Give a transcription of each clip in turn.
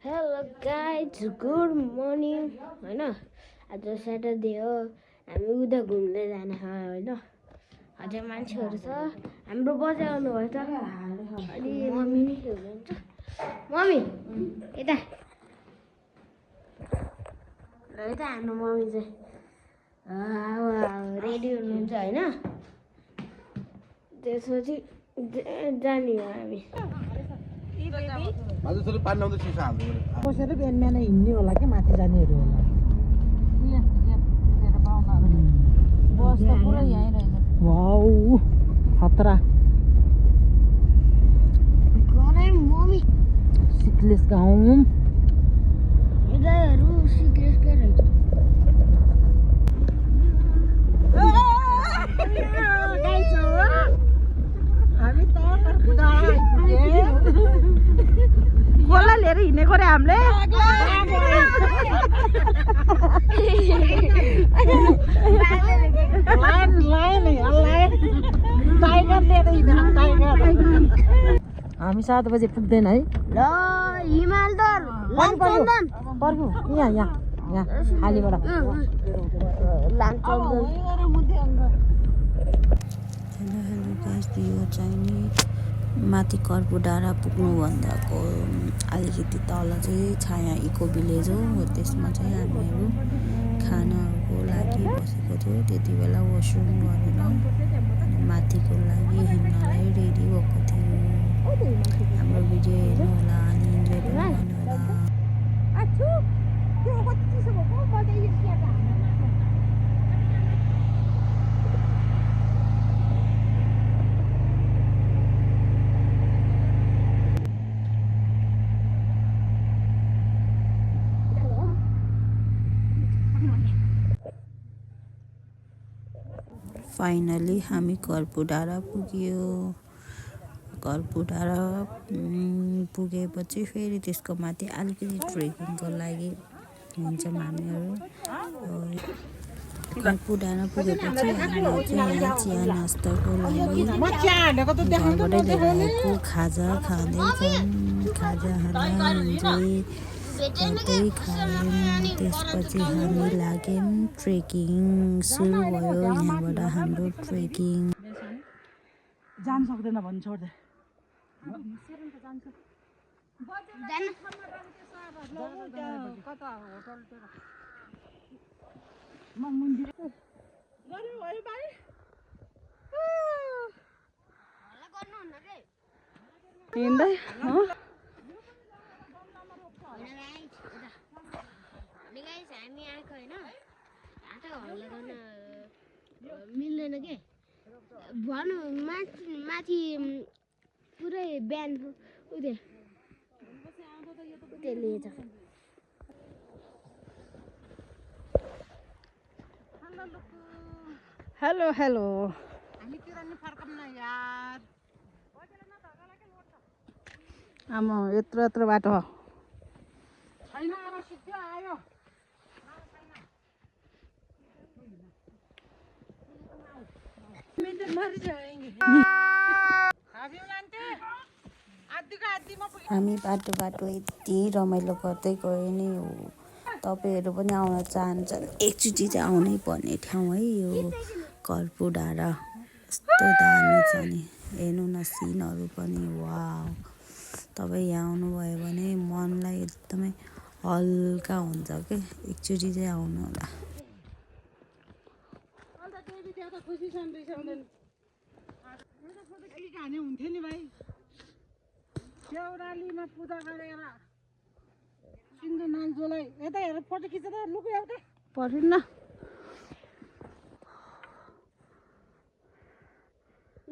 hello guys good morning होइन आज Saturday हो हामी उता घुम्दै जाने होइन अझै मान्छेहरू छ हाम्रो बजार आउनुभयो त अनि मम्मी नै हुनुहुन्छ मम्मी यता यता हाम्रो मम्मी चाहिँ रेडी हुनुहुन्छ होइन त्यसपछि जाने हो हामी हजुर पानी ल्याउँदै सिसा हाल्नु बसेर बिहान बिहान हिँड्ने होला कि माथि जानेहरू होला बस त पुरै यहीँ रहेछ वाउ खतरा मम्मी सिक्लेस गाउँ गाईहरू सिक्रेसकै रहेछ हामी त गोला लिएर हिँडेको रे हामीले हामी 7 बजे पुग्दैन है ल हिमाल दर पर्खु यहाँ खालीबाट हेलो गाइस यो चाहिँ नि माथि कर्पु डाँडा पुग्नुभन्दाको अलिकति तल चाहिँ छाया इको भिलेज हो त्यसमा चाहिँ हामीहरू खानाहरूको लागि बसेको थियो त्यति बेला वासरुम गरेर अनि माथिको लागि हिँड्नलाई रेडी भएको थियो हाम्रो भिडियो हेर्नु होला अनि इन्जोय पनि गर्नु होला फाइनली हामी कर्पु डाँडा पुग्यो कर्पु डाँडा पुगेपछि फेरि त्यसको माथि अलिकति ट्रेकिङको लागि हिँड्छौँ हामीहरू कर्पु डाँडा पुगेपछि हामीहरू चाहिँ यहाँ चिया नास्ताको लागि घरबाटै लिएर आएको खाजा खाँदैछौँ खाजा खाँदा इन्जोय गर्दै खायौँ त्यसपछि हामी लाग्यौँ ट्रेकिङ सुरु भयो यहाँबाट हाम्रो ट्रेकिङ जान सक्दैन भन्नु छोड्दै हिँड्दै हामी आएको होइन हात हल्ला गर्न मिल्दैन के भनौँ माथि पुरै बिहान लिएछ हेलो हेलो आमा यत्रो बाटो हामी बाटो यति रमाइलो गर्दै गयो नि हो तपाईँहरू पनि आउन चाहन्छन् एकचोटि चाहिँ आउनै पर्ने ठाउँ है यो कर्पु डाँडा यस्तो दामी छ नि हेर्नु न सिनहरू पनि वाउ तपाईँ यहाँ आउनुभयो भने मनलाई एकदमै हल्का हुन्छ के एकचोटि चाहिँ आउनु होला हुन्थ्यो नि भाइ देउरालीमा पूजा गरेर सिन्धु नाङ्चोलाई यता हेरेर फोटो खिचेर लुक एउटा पर्दैन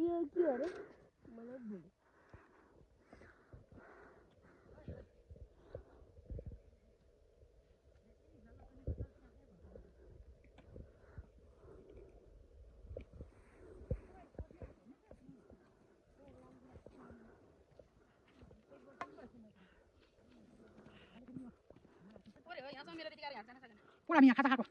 यो के अरे मलाई पुरा यहाँ खाजा खाएको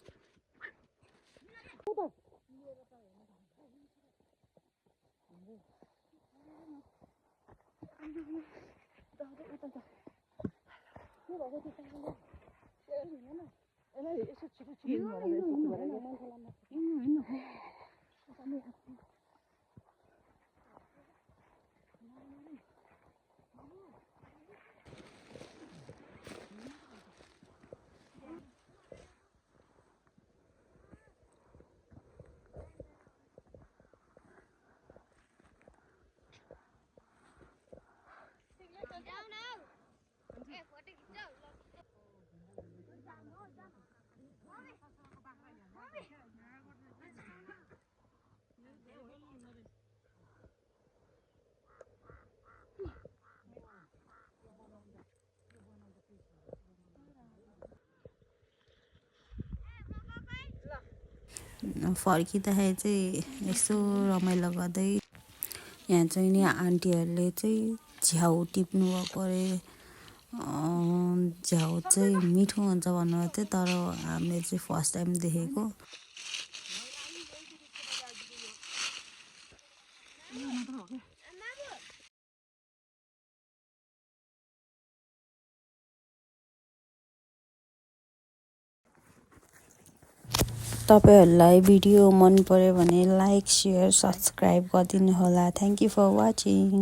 यसलाई यसो छिटो छिटो गरेर यसो गरेर फर्किँदाखेरि चाहिँ यसो रमाइलो गर्दै यहाँ चाहिँ नि आन्टीहरूले चाहिँ झ्याउ टिप्नु भएको अरे झ्याउ चाहिँ मिठो हुन्छ भन्नुभएको थियो तर हामीले चाहिँ फर्स्ट टाइम देखेको तपाईहरुलाई भिडियो मन पर्यो भने लाइक शेयर सब्स्क्राइब गरिदिनु होला थ्यांक यू फर वाचिङ